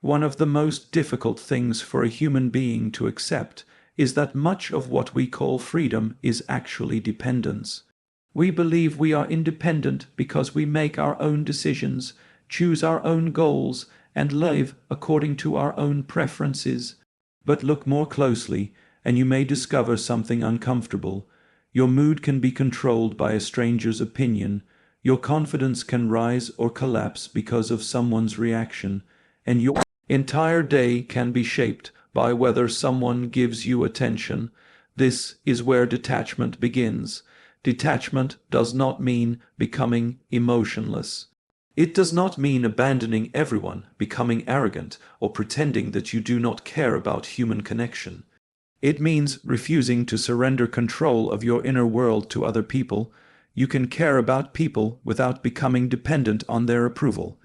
One of the most difficult things for a human being to accept is that much of what we call freedom is actually dependence. We believe we are independent because we make our own decisions, choose our own goals, and live according to our own preferences. But look more closely, and you may discover something uncomfortable. Your mood can be controlled by a stranger's opinion, your confidence can rise or collapse because of someone's reaction, and your entire day can be shaped by whether someone gives you attention. This is where detachment begins. Detachment does not mean becoming emotionless. It does not mean abandoning everyone, becoming arrogant, or pretending that you do not care about human connection. It means refusing to surrender control of your inner world to other people. You can care about people without becoming dependent on their approval.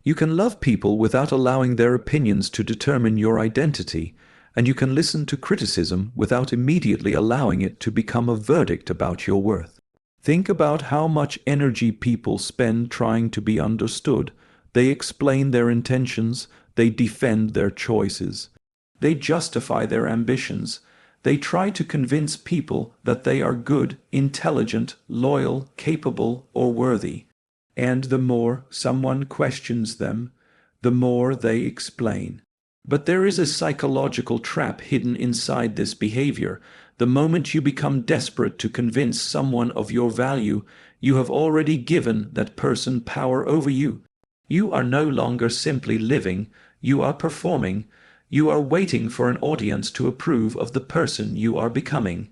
You can love people without allowing their opinions to determine your identity, and you can listen to criticism without immediately allowing it to become a verdict about your worth. Think about how much energy people spend trying to be understood. They explain their intentions, they defend their choices, they justify their ambitions. They try to convince people that they are good, intelligent, loyal, capable, or worthy. And the more someone questions them, the more they explain. But there is a psychological trap hidden inside this behavior. The moment you become desperate to convince someone of your value, you have already given that person power over you. You are no longer simply living, you are performing. You are waiting for an audience to approve of the person you are becoming.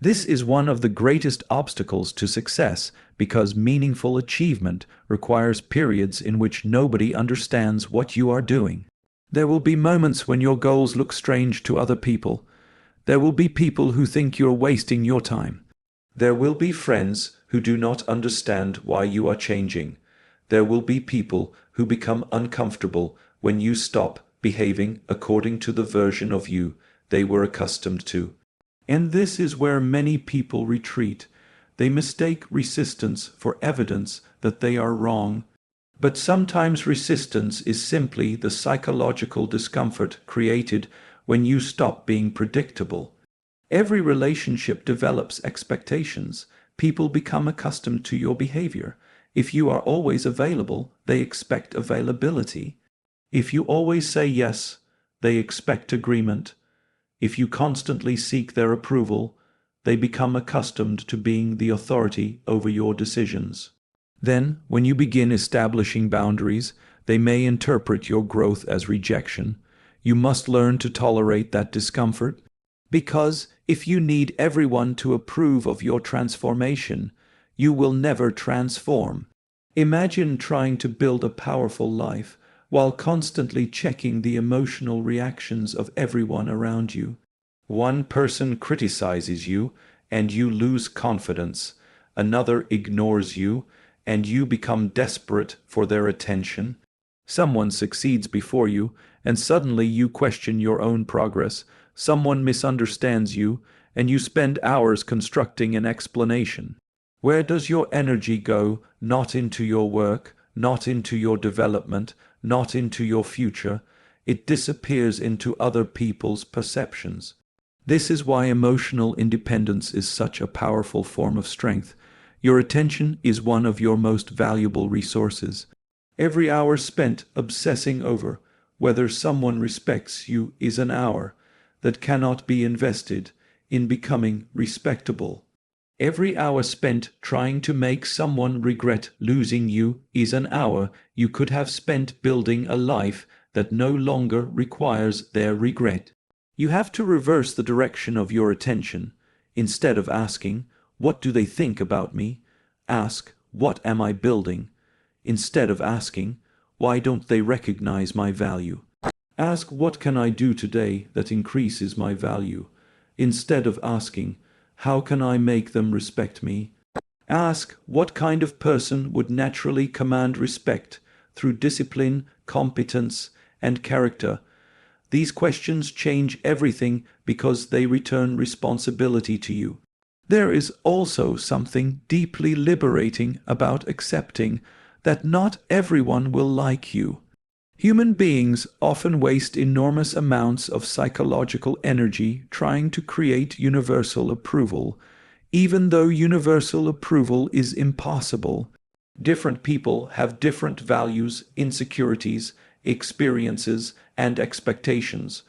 This is one of the greatest obstacles to success because meaningful achievement requires periods in which nobody understands what you are doing. There will be moments when your goals look strange to other people. There will be people who think you're wasting your time. There will be friends who do not understand why you are changing. There will be people who become uncomfortable when you stop behaving according to the version of you they were accustomed to. And this is where many people retreat. They mistake resistance for evidence that they are wrong. But sometimes resistance is simply the psychological discomfort created when you stop being predictable. Every relationship develops expectations. People become accustomed to your behavior. If you are always available, they expect availability. If you always say yes, they expect agreement. If you constantly seek their approval, they become accustomed to being the authority over your decisions. Then, when you begin establishing boundaries, they may interpret your growth as rejection. You must learn to tolerate that discomfort, because if you need everyone to approve of your transformation, you will never transform. Imagine trying to build a powerful life while constantly checking the emotional reactions of everyone around you. One person criticizes you, and you lose confidence. Another ignores you, and you become desperate for their attention. Someone succeeds before you, and suddenly you question your own progress. Someone misunderstands you, and you spend hours constructing an explanation. Where does your energy go? Not into your work, not into your development, not into your future. It disappears into other people's perceptions. This is why emotional independence is such a powerful form of strength. Your attention is one of your most valuable resources. Every hour spent obsessing over whether someone respects you is an hour that cannot be invested in becoming respectable. Every hour spent trying to make someone regret losing you is an hour you could have spent building a life that no longer requires their regret. You have to reverse the direction of your attention. Instead of asking, "What do they think about me?" ask, "What am I building?" Instead of asking, "Why don't they recognize my value?" ask, "What can I do today that increases my value?" Instead of asking, "How can I make them respect me?" ask, "What kind of person would naturally command respect through discipline, competence, and character?" These questions change everything because they return responsibility to you. There is also something deeply liberating about accepting that not everyone will like you. Human beings often waste enormous amounts of psychological energy trying to create universal approval, even though universal approval is impossible. Different people have different values, insecurities, experiences, and expectations.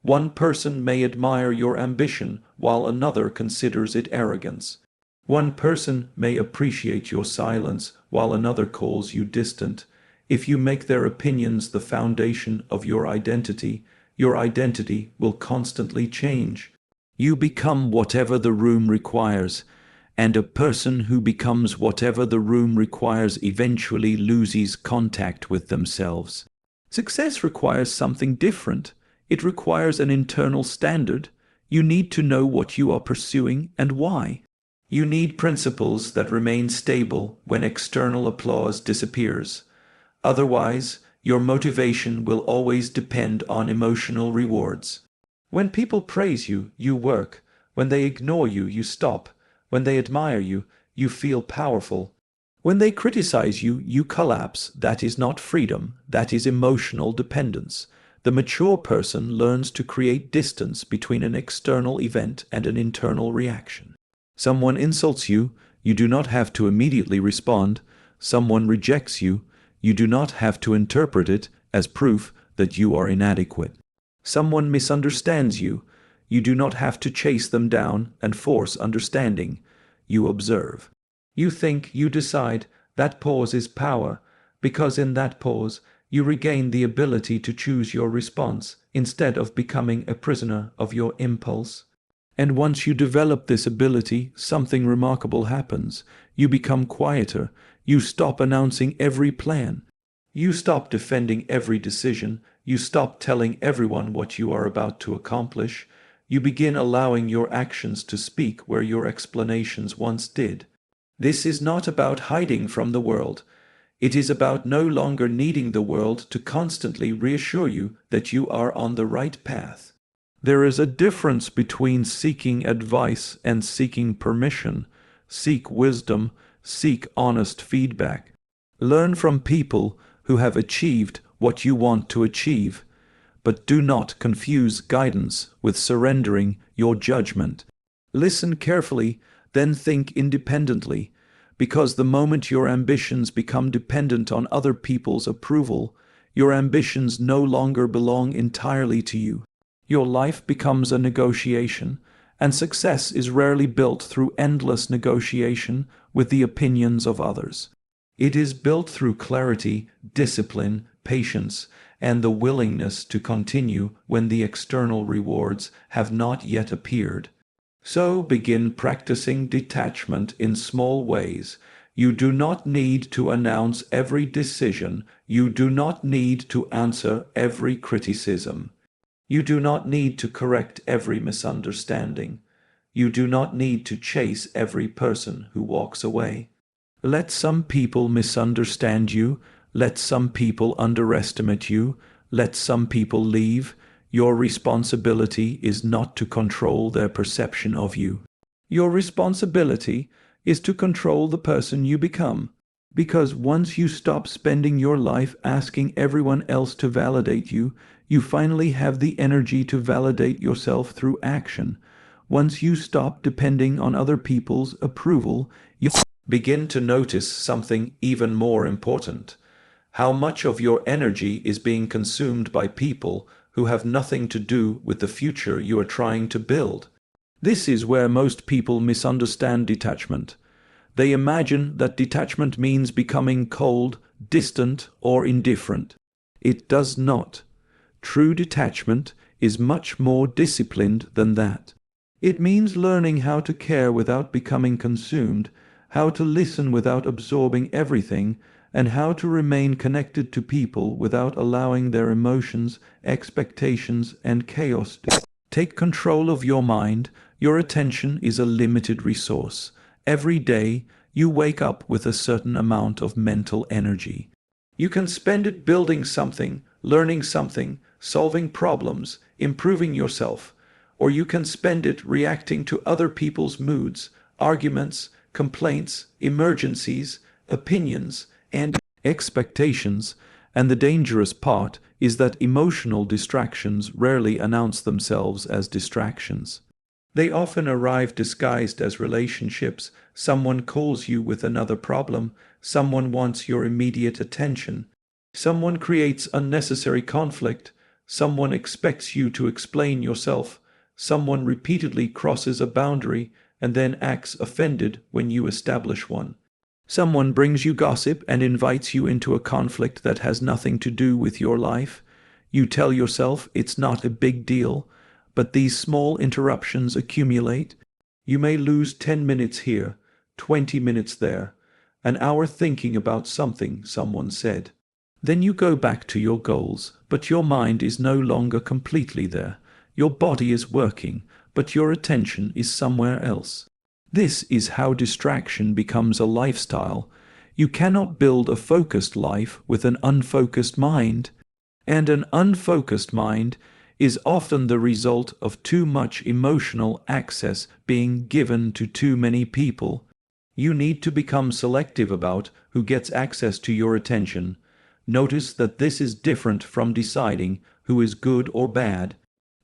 One person may admire your ambition while another considers it arrogance. One person may appreciate your silence while another calls you distant. If you make their opinions the foundation of your identity will constantly change. You become whatever the room requires, and a person who becomes whatever the room requires eventually loses contact with themselves. Success requires something different. It requires an internal standard. You need to know what you are pursuing and why. You need principles that remain stable when external applause disappears. Otherwise, your motivation will always depend on emotional rewards. When people praise you, you work. When they ignore you, you stop. When they admire you, you feel powerful. When they criticize you, you collapse. That is not freedom. That is emotional dependence. The mature person learns to create distance between an external event and an internal reaction. Someone insults you, you do not have to immediately respond. Someone rejects you, you do not have to interpret it as proof that you are inadequate. Someone misunderstands you, you do not have to chase them down and force understanding. You observe. You think, you decide. That pause is power, because in that pause, you regain the ability to choose your response instead of becoming a prisoner of your impulse. And once you develop this ability, something remarkable happens. You become quieter. You stop announcing every plan. You stop defending every decision. You stop telling everyone what you are about to accomplish. You begin allowing your actions to speak where your explanations once did. This is not about hiding from the world. It is about no longer needing the world to constantly reassure you that you are on the right path. There is a difference between seeking advice and seeking permission. Seek wisdom, seek honest feedback. Learn from people who have achieved what you want to achieve, but do not confuse guidance with surrendering your judgment. Listen carefully, then think independently, because the moment your ambitions become dependent on other people's approval, your ambitions no longer belong entirely to you. Your life becomes a negotiation, and success is rarely built through endless negotiation with the opinions of others. It is built through clarity, discipline, patience, and the willingness to continue when the external rewards have not yet appeared. So begin practicing detachment in small ways. You do not need to announce every decision. You do not need to answer every criticism. You do not need to correct every misunderstanding. You do not need to chase every person who walks away. Let some people misunderstand you. Let some people underestimate you. Let some people leave. Your responsibility is not to control their perception of you. Your responsibility is to control the person you become. Because once you stop spending your life asking everyone else to validate you, you finally have the energy to validate yourself through action. Once you stop depending on other people's approval, you begin to notice something even more important. How much of your energy is being consumed by people who have nothing to do with the future you are trying to build. This is where most people misunderstand detachment. They imagine that detachment means becoming cold, distant, or indifferent. It does not. True detachment is much more disciplined than that. It means learning how to care without becoming consumed, how to listen without absorbing everything, and how to remain connected to people without allowing their emotions, expectations, and chaos to take control of your mind. Your attention is a limited resource. Every day, you wake up with a certain amount of mental energy. You can spend it building something, learning something, solving problems, improving yourself, or you can spend it reacting to other people's moods, arguments, complaints, emergencies, opinions, and expectations, And the dangerous part is that emotional distractions rarely announce themselves as distractions. They often arrive disguised as relationships. Someone calls you with another problem. Someone wants your immediate attention. Someone creates unnecessary conflict. Someone expects you to explain yourself. Someone repeatedly crosses a boundary and then acts offended when you establish one. Someone brings you gossip and invites you into a conflict that has nothing to do with your life. You tell yourself it's not a big deal, but these small interruptions accumulate. You may lose 10 minutes here, 20 minutes there, an hour thinking about something someone said. Then you go back to your goals, but your mind is no longer completely there. Your body is working, but your attention is somewhere else. This is how distraction becomes a lifestyle. You cannot build a focused life with an unfocused mind, and an unfocused mind is often the result of too much emotional access being given to too many people. You need to become selective about who gets access to your attention. Notice that this is different from deciding who is good or bad.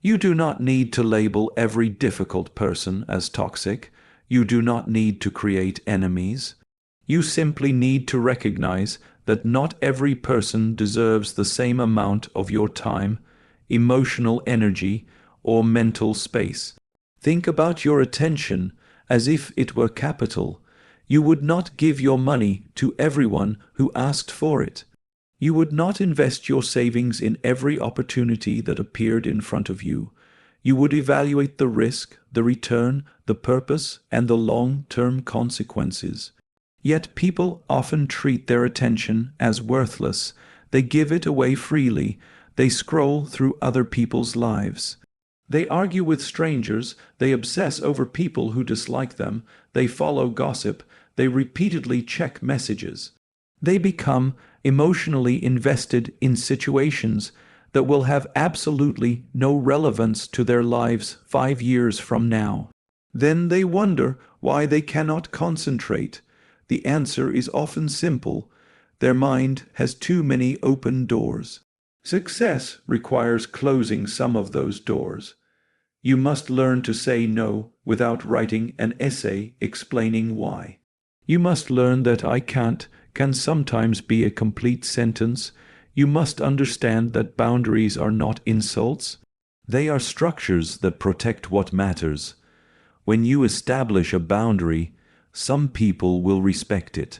You do not need to label every difficult person as toxic. You do not need to create enemies. You simply need to recognize that not every person deserves the same amount of your time, emotional energy, or mental space. Think about your attention as if it were capital. You would not give your money to everyone who asked for it. You would not invest your savings in every opportunity that appeared in front of you. You would evaluate the risk, the return, the purpose, and the long-term consequences. Yet people often treat their attention as worthless. They give it away freely. They scroll through other people's lives. They argue with strangers. They obsess over people who dislike them. They follow gossip. They repeatedly check messages. They become emotionally invested in situations that will have absolutely no relevance to their lives 5 years from now. Then they wonder why they cannot concentrate. The answer is often simple. Their mind has too many open doors. Success requires closing some of those doors. You must learn to say no without writing an essay explaining why. You must learn that I can't can sometimes be a complete sentence. You must understand that boundaries are not insults. They are structures that protect what matters. When you establish a boundary, some people will respect it.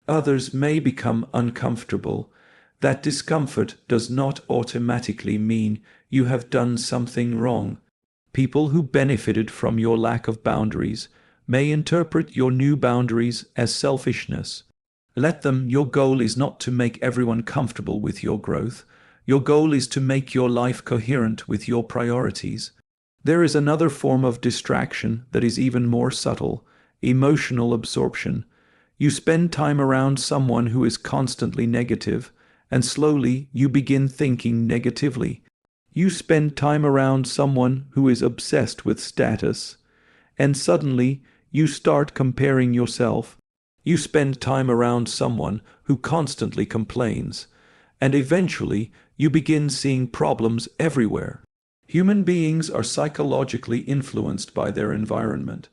Others may become uncomfortable. That discomfort does not automatically mean you have done something wrong. People who benefited from your lack of boundaries may interpret your new boundaries as selfishness. Let them. Your goal is not to make everyone comfortable with your growth. Your goal is to make your life coherent with your priorities. There is another form of distraction that is even more subtle: emotional absorption. You spend time around someone who is constantly negative, and slowly you begin thinking negatively. You spend time around someone who is obsessed with status, and suddenly you start comparing yourself. You spend time around someone who constantly complains, and eventually you begin seeing problems everywhere. Human beings are psychologically influenced by their environment.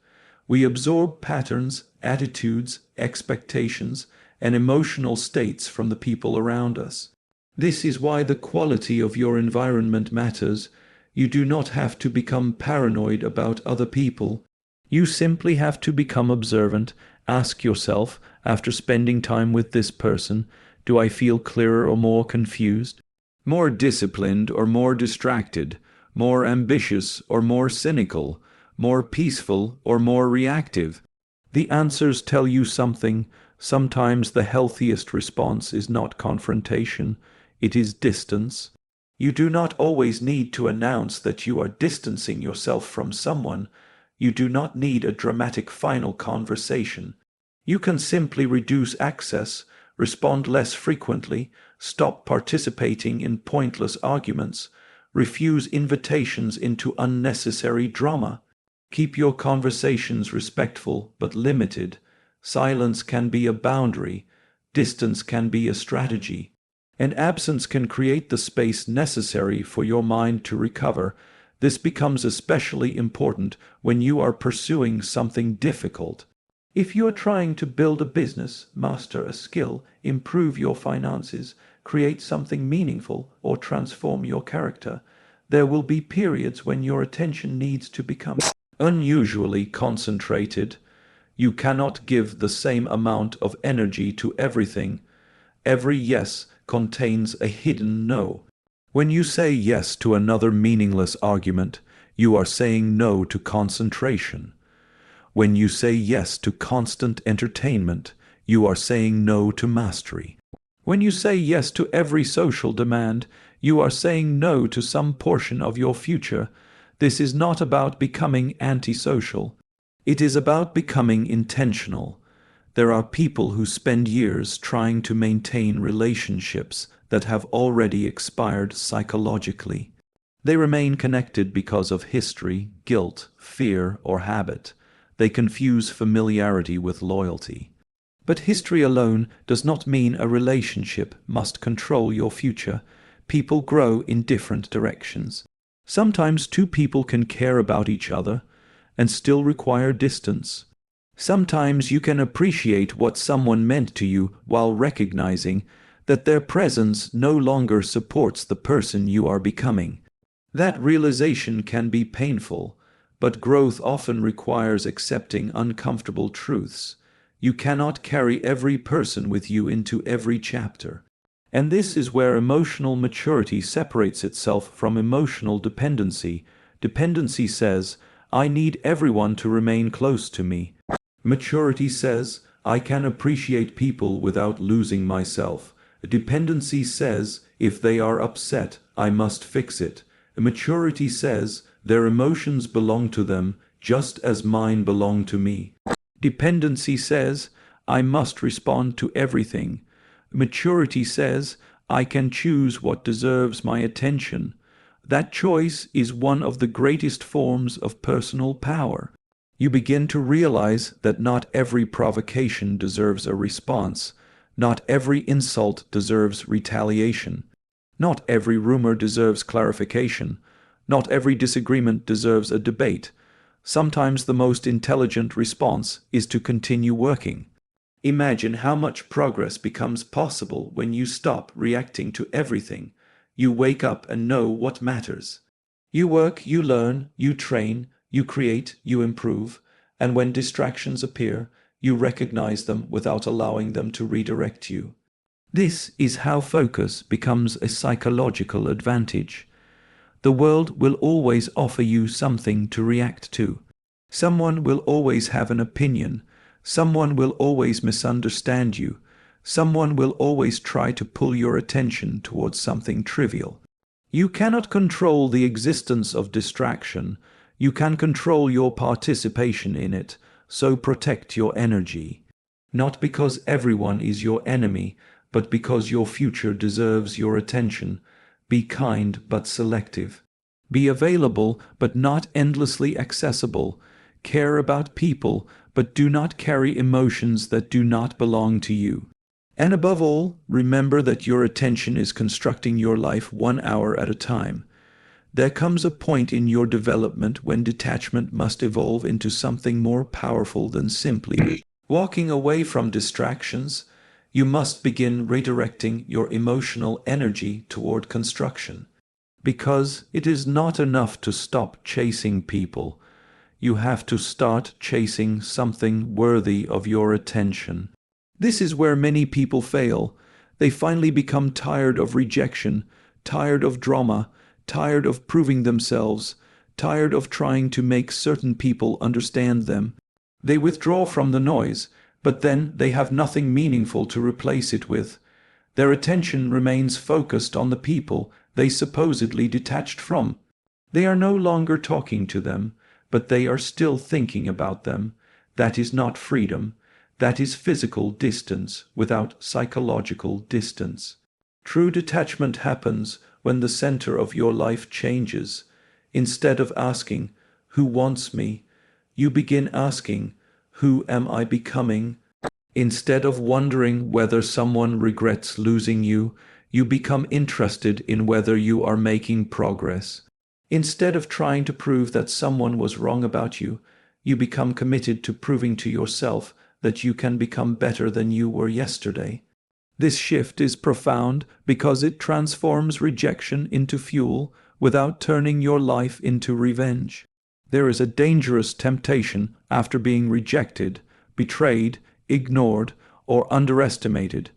We absorb patterns, attitudes, expectations, and emotional states from the people around us. This is why the quality of your environment matters. You do not have to become paranoid about other people. You simply have to become observant. Ask yourself, after spending time with this person, do I feel clearer or more confused? More disciplined or more distracted? More ambitious or more cynical? More peaceful or more reactive? The answers tell you something. Sometimes the healthiest response is not confrontation, it is distance. You do not always need to announce that you are distancing yourself from someone. You do not need a dramatic final conversation. You can simply reduce access, respond less frequently, stop participating in pointless arguments, refuse invitations into unnecessary drama. Keep your conversations respectful but limited. Silence can be a boundary. Distance can be a strategy. and absence can create the space necessary for your mind to recover. This becomes especially important when you are pursuing something difficult. If you are trying to build a business, master a skill, improve your finances, create something meaningful, or transform your character, there will be periods when your attention needs to become unusually concentrated. You cannot give the same amount of energy to everything. Every yes contains a hidden no. When you say yes to another meaningless argument, you are saying no to concentration. When you say yes to constant entertainment, you are saying no to mastery. When you say yes to every social demand, you are saying no to some portion of your future. This is not about becoming antisocial. It is about becoming intentional. There are people who spend years trying to maintain relationships that have already expired psychologically. They remain connected because of history, guilt, fear, or habit. They confuse familiarity with loyalty. But history alone does not mean a relationship must control your future. People grow in different directions. Sometimes two people can care about each other and still require distance. Sometimes you can appreciate what someone meant to you while recognizing that their presence no longer supports the person you are becoming. That realization can be painful, but growth often requires accepting uncomfortable truths. You cannot carry every person with you into every chapter. And this is where emotional maturity separates itself from emotional dependency. Dependency says, I need everyone to remain close to me. Maturity says, I can appreciate people without losing myself. Dependency says, if they are upset, I must fix it. Maturity says, their emotions belong to them, just as mine belong to me. Dependency says, I must respond to everything. Maturity says, I can choose what deserves my attention. That choice is one of the greatest forms of personal power. You begin to realize that not every provocation deserves a response. Not every insult deserves retaliation. Not every rumor deserves clarification. Not every disagreement deserves a debate. Sometimes the most intelligent response is to continue working. Imagine how much progress becomes possible when you stop reacting to everything. You wake up and know what matters. You work, you learn, you train, you create, you improve, and when distractions appear, you recognize them without allowing them to redirect you. This is how focus becomes a psychological advantage. The world will always offer you something to react to. Someone will always have an opinion. Someone will always misunderstand you. Someone will always try to pull your attention towards something trivial. You cannot control the existence of distraction. You can control your participation in it, so protect your energy. Not because everyone is your enemy, but because your future deserves your attention. Be kind but selective. Be available but not endlessly accessible. Care about people, but do not carry emotions that do not belong to you. And above all, remember that your attention is constructing your life 1 hour at a time. There comes a point in your development when detachment must evolve into something more powerful than simply walking away from distractions. You must begin redirecting your emotional energy toward construction. Because it is not enough to stop chasing people. You have to start chasing something worthy of your attention. This is where many people fail. They finally become tired of rejection, tired of drama, tired of proving themselves, tired of trying to make certain people understand them. They withdraw from the noise, but then they have nothing meaningful to replace it with. Their attention remains focused on the people they supposedly detached from. They are no longer talking to them, but they are still thinking about them. That is not freedom. That is physical distance without psychological distance. True detachment happens when the center of your life changes. Instead of asking, "Who wants me?" you begin asking, "Who am I becoming?" Instead of wondering whether someone regrets losing you, You become interested in whether you are making progress. Instead of trying to prove that someone was wrong about you, you become committed to proving to yourself that you can become better than you were yesterday. This shift is profound because it transforms rejection into fuel without turning your life into revenge. There is a dangerous temptation after being rejected, betrayed, ignored, or underestimated.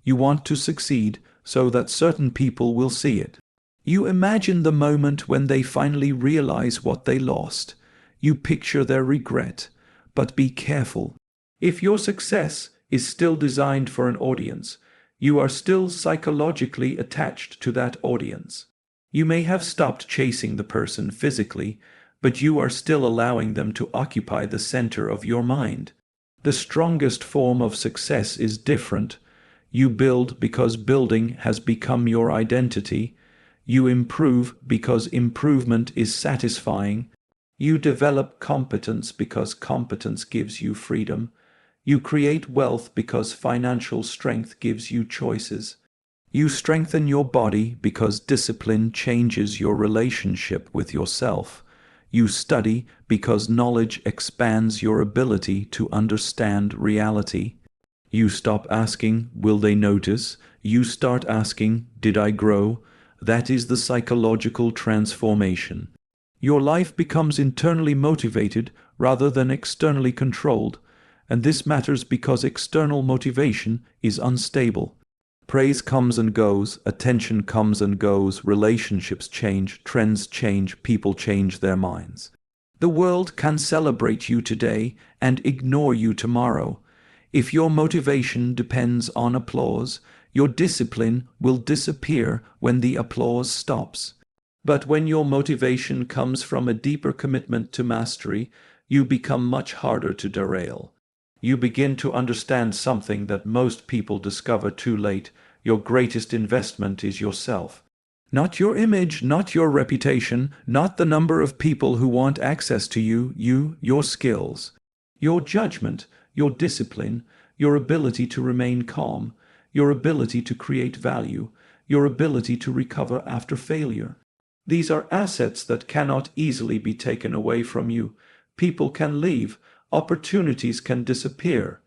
You want to succeed so that certain people will see it. You imagine the moment when they finally realize what they lost. You picture their regret, but be careful. If your success is still designed for an audience, you are still psychologically attached to that audience. You may have stopped chasing the person physically, but you are still allowing them to occupy the center of your mind. The strongest form of success is different. You build because building has become your identity. You improve because improvement is satisfying. You develop competence because competence gives you freedom. You create wealth because financial strength gives you choices. You strengthen your body because discipline changes your relationship with yourself. You study because knowledge expands your ability to understand reality. You stop asking, will they notice? You start asking, did I grow? That is the psychological transformation. Your life becomes internally motivated rather than externally controlled, and this matters because external motivation is unstable. Praise comes and goes, attention comes and goes, relationships change, trends change, people change their minds. The world can celebrate you today and ignore you tomorrow. If your motivation depends on applause, your discipline will disappear when the applause stops. But when your motivation comes from a deeper commitment to mastery, you become much harder to derail. You begin to understand something that most people discover too late. Your greatest investment is yourself. Not your image, not your reputation, not the number of people who want access to you, your skills. Your judgment, your discipline, your ability to remain calm, your ability to create value, your ability to recover after failure. These are assets that cannot easily be taken away from you. People can leave. Opportunities can disappear,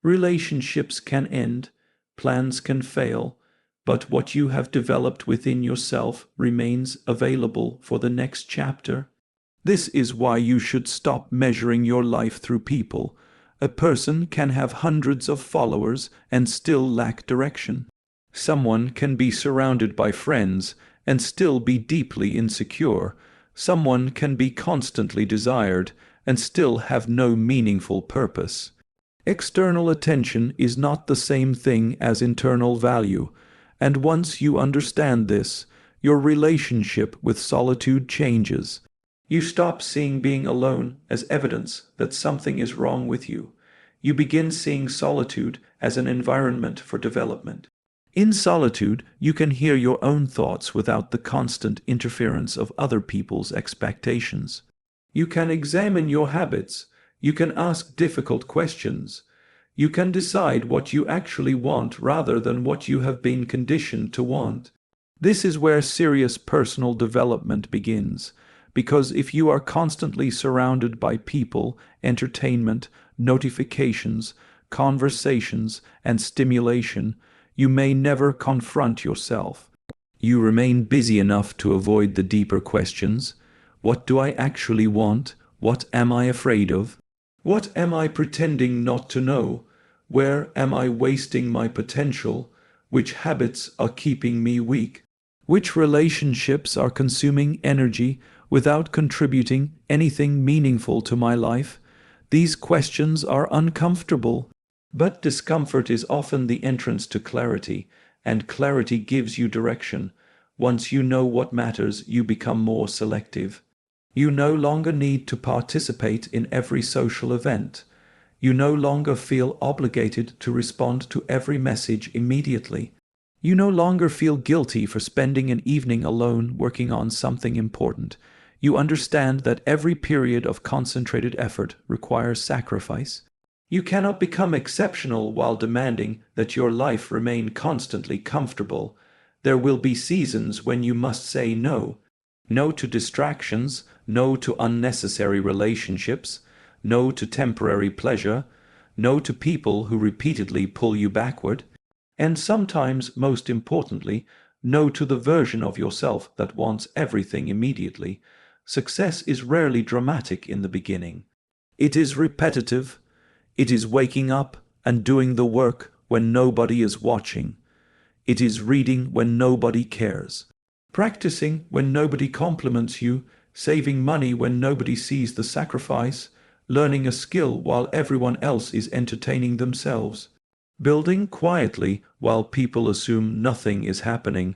relationships can end, plans can fail, but what you have developed within yourself remains available for the next chapter. This is why you should stop measuring your life through people. A person can have hundreds of followers and still lack direction. Someone can be surrounded by friends and still be deeply insecure. Someone can be constantly desired and still have no meaningful purpose. External attention is not the same thing as internal value, and once you understand this, your relationship with solitude changes. You stop seeing being alone as evidence that something is wrong with you. You begin seeing solitude as an environment for development. In solitude, you can hear your own thoughts without the constant interference of other people's expectations. You can examine your habits. You can ask difficult questions. You can decide what you actually want rather than what you have been conditioned to want. This is where serious personal development begins, because if you are constantly surrounded by people, entertainment, notifications, conversations, and stimulation, you may never confront yourself. You remain busy enough to avoid the deeper questions. What do I actually want? What am I afraid of? What am I pretending not to know? Where am I wasting my potential? Which habits are keeping me weak? Which relationships are consuming energy without contributing anything meaningful to my life? These questions are uncomfortable, but discomfort is often the entrance to clarity, and clarity gives you direction. Once you know what matters, you become more selective. You no longer need to participate in every social event. You no longer feel obligated to respond to every message immediately. You no longer feel guilty for spending an evening alone working on something important. You understand that every period of concentrated effort requires sacrifice. You cannot become exceptional while demanding that your life remain constantly comfortable. There will be seasons when you must say no. No to distractions, no to unnecessary relationships, no to temporary pleasure, no to people who repeatedly pull you backward, and sometimes, most importantly, no to the version of yourself that wants everything immediately. Success is rarely dramatic in the beginning. It is repetitive. It is waking up and doing the work when nobody is watching. It is reading when nobody cares. Practicing when nobody compliments you, saving money when nobody sees the sacrifice, learning a skill while everyone else is entertaining themselves. Building quietly while people assume nothing is happening.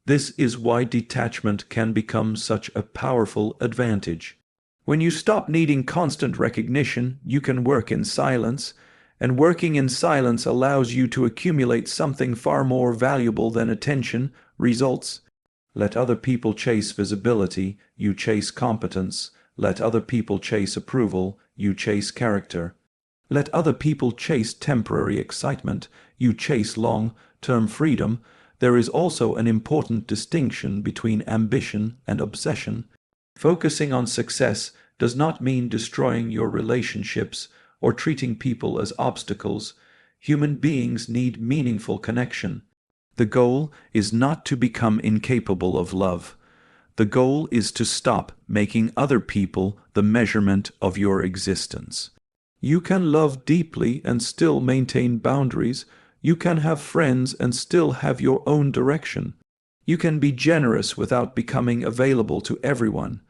This is why detachment can become such a powerful advantage. When you stop needing constant recognition, you can work in silence, and working in silence allows you to accumulate something far more valuable than attention, results. Let other people chase visibility, you chase competence. Let other people chase approval, you chase character. Let other people chase temporary excitement, you chase long-term freedom. There is also an important distinction between ambition and obsession. Focusing on success does not mean destroying your relationships or treating people as obstacles. Human beings need meaningful connection. The goal is not to become incapable of love. The goal is to stop making other people the measurement of your existence. You can love deeply and still maintain boundaries. You can have friends and still have your own direction. You can be generous without becoming available to everyone.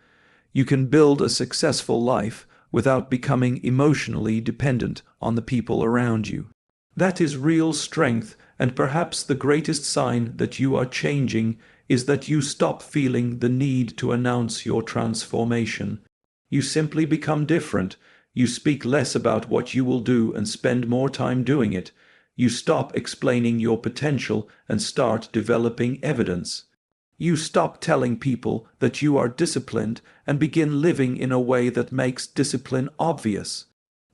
You can build a successful life without becoming emotionally dependent on the people around you. That is real strength, and perhaps the greatest sign that you are changing is that you stop feeling the need to announce your transformation. You simply become different. You speak less about what you will do and spend more time doing it. You stop explaining your potential and start developing evidence. You stop telling people that you are disciplined and begin living in a way that makes discipline obvious.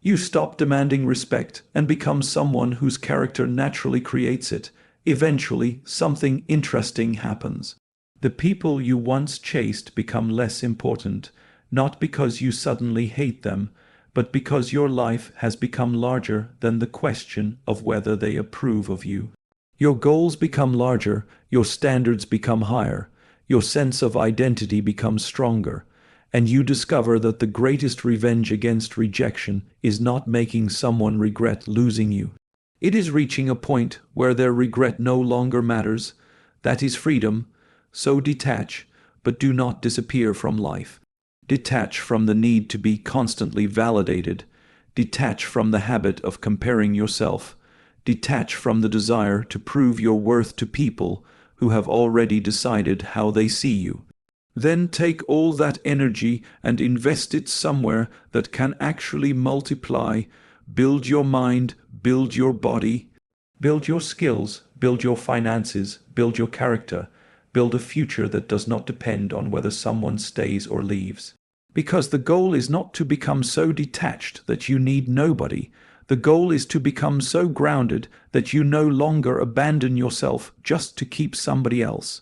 You stop demanding respect and become someone whose character naturally creates it. Eventually, something interesting happens. The people you once chased become less important, not because you suddenly hate them, but because your life has become larger than the question of whether they approve of you. Your goals become larger, your standards become higher, your sense of identity becomes stronger, and you discover that the greatest revenge against rejection is not making someone regret losing you. It is reaching a point where their regret no longer matters. That is freedom. So detach, but do not disappear from life. Detach from the need to be constantly validated. Detach from the habit of comparing yourself. Detach from the desire to prove your worth to people who have already decided how they see you. Then take all that energy and invest it somewhere that can actually multiply. Build your mind, build your body, build your skills, build your finances, build your character, build a future that does not depend on whether someone stays or leaves. Because the goal is not to become so detached that you need nobody. The goal is to become so grounded that you no longer abandon yourself just to keep somebody else.